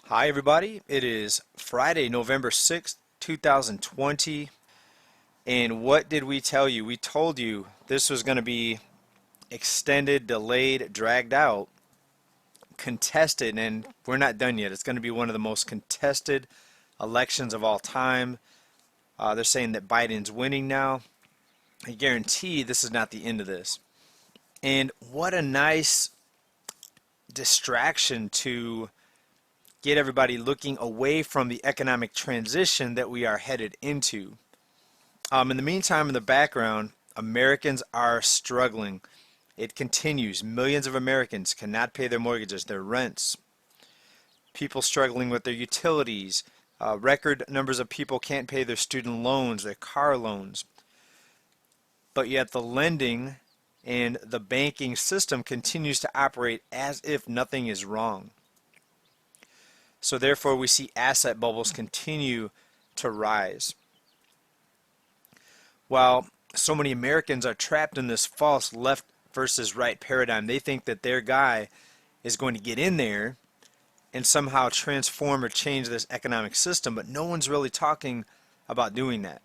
Hi everybody, it is Friday, November 6th, 2020, and what did we tell you? We told you this was going to be extended, delayed, dragged out, contested, and we're not done yet. It's going to be one of the most contested elections of all time. They're saying that Biden's winning now. I guarantee this is not the end of this. And what a nice distraction to get everybody looking away from the economic transition that we are headed into. In the meantime, in the background, Americans are struggling. It continues. Millions of Americans cannot pay their mortgages, their rents. People struggling with their utilities. Record numbers of people can't pay their student loans, their car loans. But yet the lending and the banking system continues to operate as if nothing is wrong. So therefore we see asset bubbles continue to rise. While so many Americans are trapped in this false left versus right paradigm, they think that their guy is going to get in there and somehow transform or change this economic system, but no one's really talking about doing that.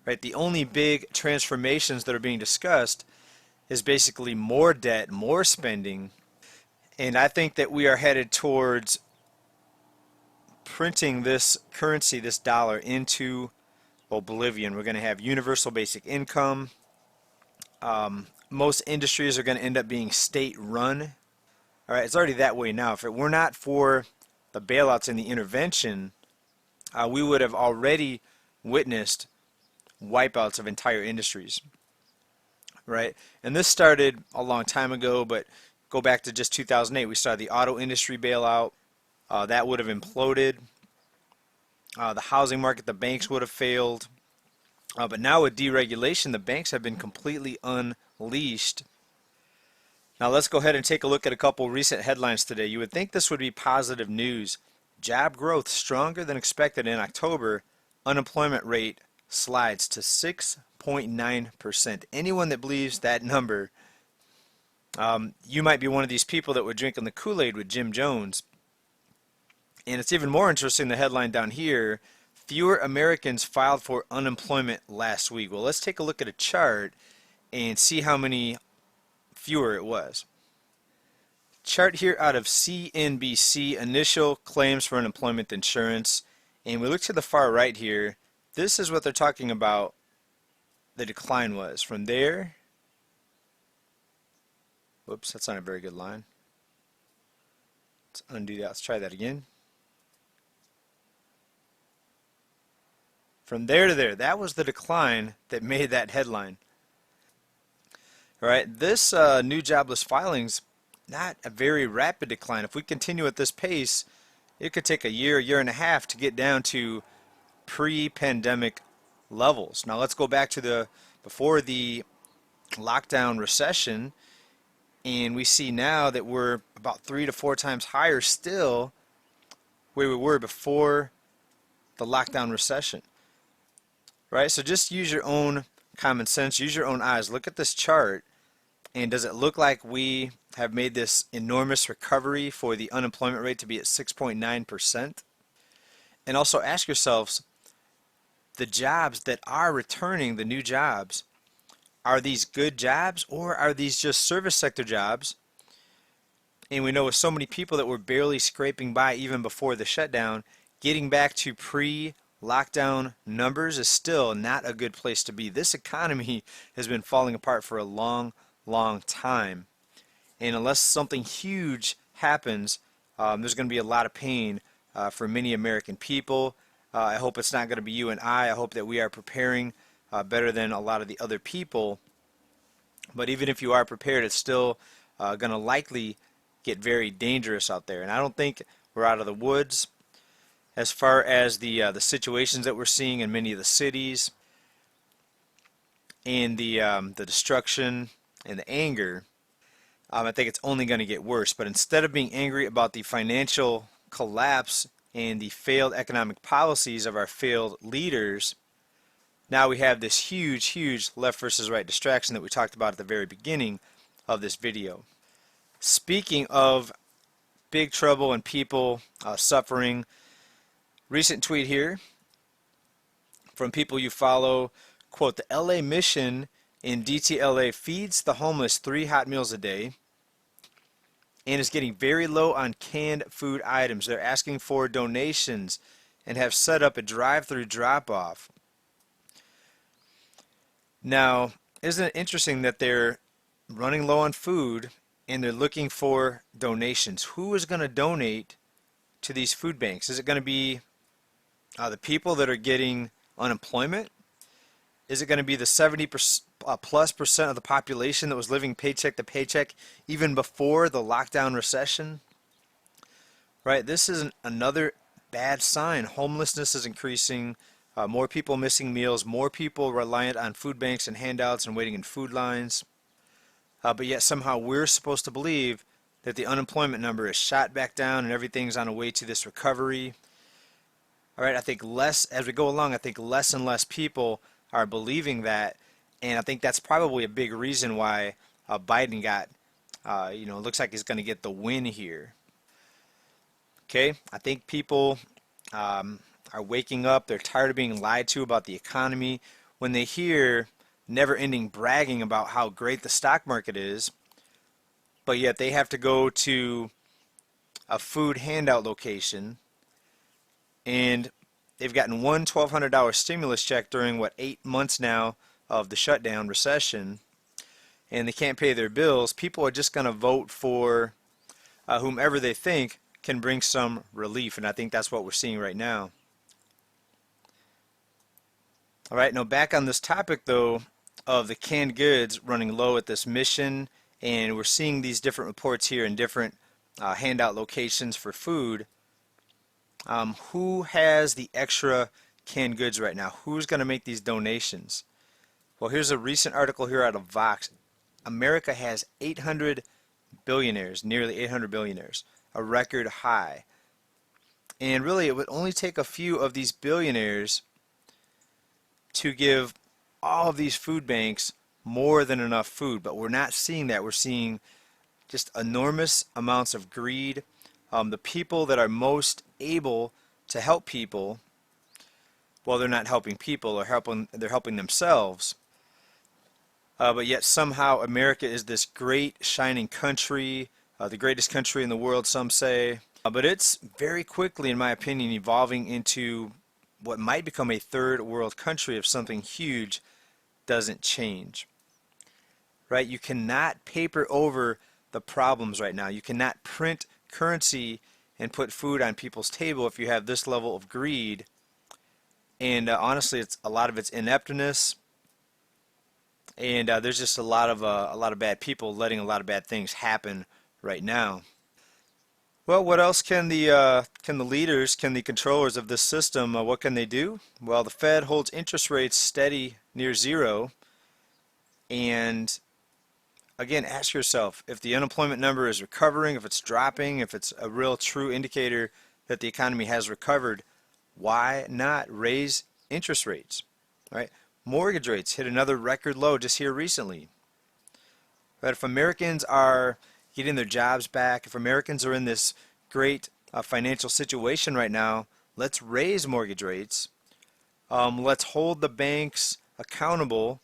Right? The only big transformations that are being discussed is basically more debt, more spending, and I think that we are headed towards printing this currency, this dollar, into oblivion. We're going to have universal basic income. Most industries are going to end up being state-run. All right, it's already that way now. If it were not for the bailouts and the intervention, we would have already witnessed wipeouts of entire industries. Right? And this started a long time ago, but go back to just 2008. We saw the auto industry bailout. That would have imploded. The housing market, the banks would have failed. But now with deregulation, the banks have been completely unleashed. Now let's go ahead and take a look at a couple recent headlines today. You would think this would be positive news. Job growth stronger than expected in October. Unemployment rate slides to 6.9%. Anyone that believes that number, you might be one of these people that were drinking the Kool-Aid with Jim Jones. And it's even more interesting, the headline down here, fewer Americans filed for unemployment last week. Well, let's take a look at a chart and see how many fewer it was. Chart here out of CNBC, initial claims for unemployment insurance. And we look to the far right here. This is what they're talking about the decline was. From there, whoops, that's not a very good line. Let's undo that. Let's try that again. From there to there, that was the decline that made that headline. All right, this new jobless filings, not a very rapid decline. If we continue at this pace, it could take a year and a half to get down to pre-pandemic levels. Now let's go back to before the lockdown recession, and we see now that we're about 3 to 4 times higher still where we were before the lockdown recession. Right? So just use your own common sense, use your own eyes. Look at this chart, and does it look like we have made this enormous recovery for the unemployment rate to be at 6.9%? And also ask yourselves, the jobs that are returning, the new jobs, are these good jobs or are these just service sector jobs? And we know with so many people that were barely scraping by even before the shutdown, getting back to pre-lockdown numbers is still not a good place to be. This economy has been falling apart for a long time. And unless something huge happens, there's going to be a lot of pain for many American people. I hope it's not going to be you and I. I hope that we are preparing better than a lot of the other people. But even if you are prepared, it's still going to likely get very dangerous out there. And I don't think we're out of the woods as far as the situations that we're seeing in many of the cities and the destruction and the anger. I think it's only going to get worse. But instead of being angry about the financial collapse and the failed economic policies of our failed leaders, now we have this huge left versus right distraction that we talked about at the very beginning of this video. Speaking of big trouble and people suffering. Recent tweet here from people you follow, quote, the LA mission in DTLA feeds the homeless 3 hot meals a day and is getting very low on canned food items. They're asking for donations and have set up a drive-through drop-off. Now, isn't it interesting that they're running low on food and they're looking for donations? Who is going to donate to these food banks? Is it going to be the people that are getting unemployment? Is it going to be the 70% plus percent of the population that was living paycheck to paycheck even before the lockdown recession? Right, this is another bad sign. Homelessness is increasing, more people missing meals, more people reliant on food banks and handouts and waiting in food lines. But yet somehow we're supposed to believe that the unemployment number is shot back down and everything's on a way to this recovery. All right, I think as we go along, I think less and less people are believing that, and I think that's probably a big reason why Biden got, looks like he's going to get the win here. Okay, I think people are waking up. They're tired of being lied to about the economy. When they hear never-ending bragging about how great the stock market is, but yet they have to go to a food handout location and they've gotten one $1,200 stimulus check during, 8 months now of the shutdown recession, and they can't pay their bills. People are just going to vote for whomever they think can bring some relief, and I think that's what we're seeing right now. All right, now back on this topic, though, of the canned goods running low at this mission, and we're seeing these different reports here in different handout locations for food. Who has the extra canned goods right now? Who's going to make these donations? Well, here's a recent article here out of Vox. America has 800 billionaires, nearly 800 billionaires, a record high. And really, it would only take a few of these billionaires to give all of these food banks more than enough food. But we're not seeing that. We're seeing just enormous amounts of greed. The people that are most able to help people, well, they're not helping people, they're helping themselves. But yet somehow America is this great shining country, the greatest country in the world, some say. But it's very quickly, in my opinion, evolving into what might become a third world country if something huge doesn't change. Right? You cannot paper over the problems right now. You cannot print currency and put food on people's table if you have this level of greed. And honestly, a lot of it's ineptness, and there's just a lot of bad people letting a lot of bad things happen right now. Well, what else can the leaders, can the controllers of this system, what can they do? Well, the Fed holds interest rates steady near zero, and again, ask yourself, if the unemployment number is recovering, if it's dropping, if it's a real true indicator that the economy has recovered, why not raise interest rates? Right? Mortgage rates hit another record low just here recently. But if Americans are getting their jobs back, if Americans are in this great financial situation right now, let's raise mortgage rates. Let's hold the banks accountable.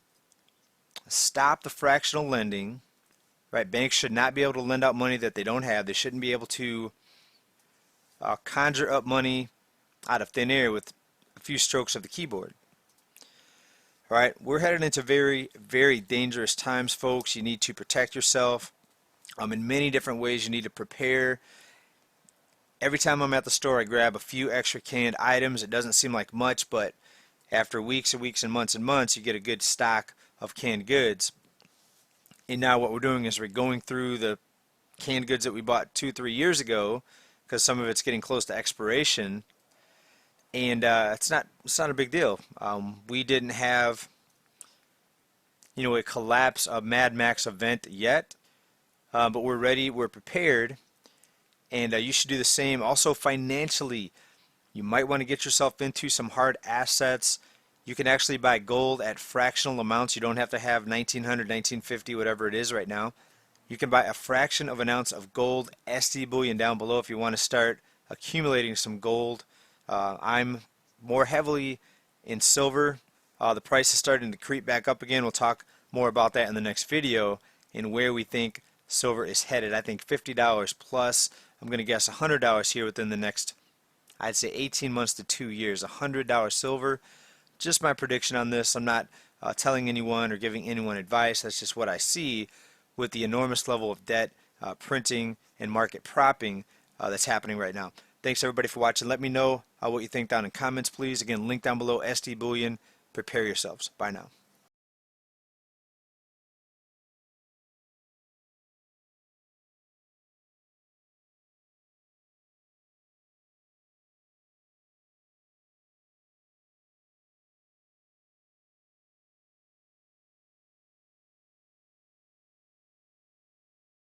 Stop the fractional lending. Right? Banks should not be able to lend out money that they don't have. They shouldn't be able to conjure up money out of thin air with a few strokes of the keyboard. All right, we're headed into very, very dangerous times, folks. You need to protect yourself in many different ways. You need to prepare. Every time I'm at the store, I grab a few extra canned items. It doesn't seem like much, but after weeks and weeks and months, you get a good stock of canned goods. And now what we're doing is we're going through the canned goods that we bought 2-3 years ago, because some of it's getting close to expiration, and it's not a big deal. We didn't have a collapse, a Mad Max event yet, but we're ready, we're prepared, and you should do the same. Also financially, you might want to get yourself into some hard assets. You can actually buy gold at fractional amounts. You don't have to have 1900, 1950, whatever it is right now. You can buy a fraction of an ounce of gold SD bullion down below if you want to start accumulating some gold. I'm more heavily in silver. The price is starting to creep back up again. We'll talk more about that in the next video and where we think silver is headed. I think $50 plus. I'm going to guess $100 here within the next, I'd say 18 months to 2 years. $100 silver. Just my prediction on this. I'm not telling anyone or giving anyone advice. That's just what I see with the enormous level of debt, printing, and market propping that's happening right now. Thanks everybody for watching. Let me know what you think down in comments, please. Again, link down below, SD Bullion. Prepare yourselves. Bye now.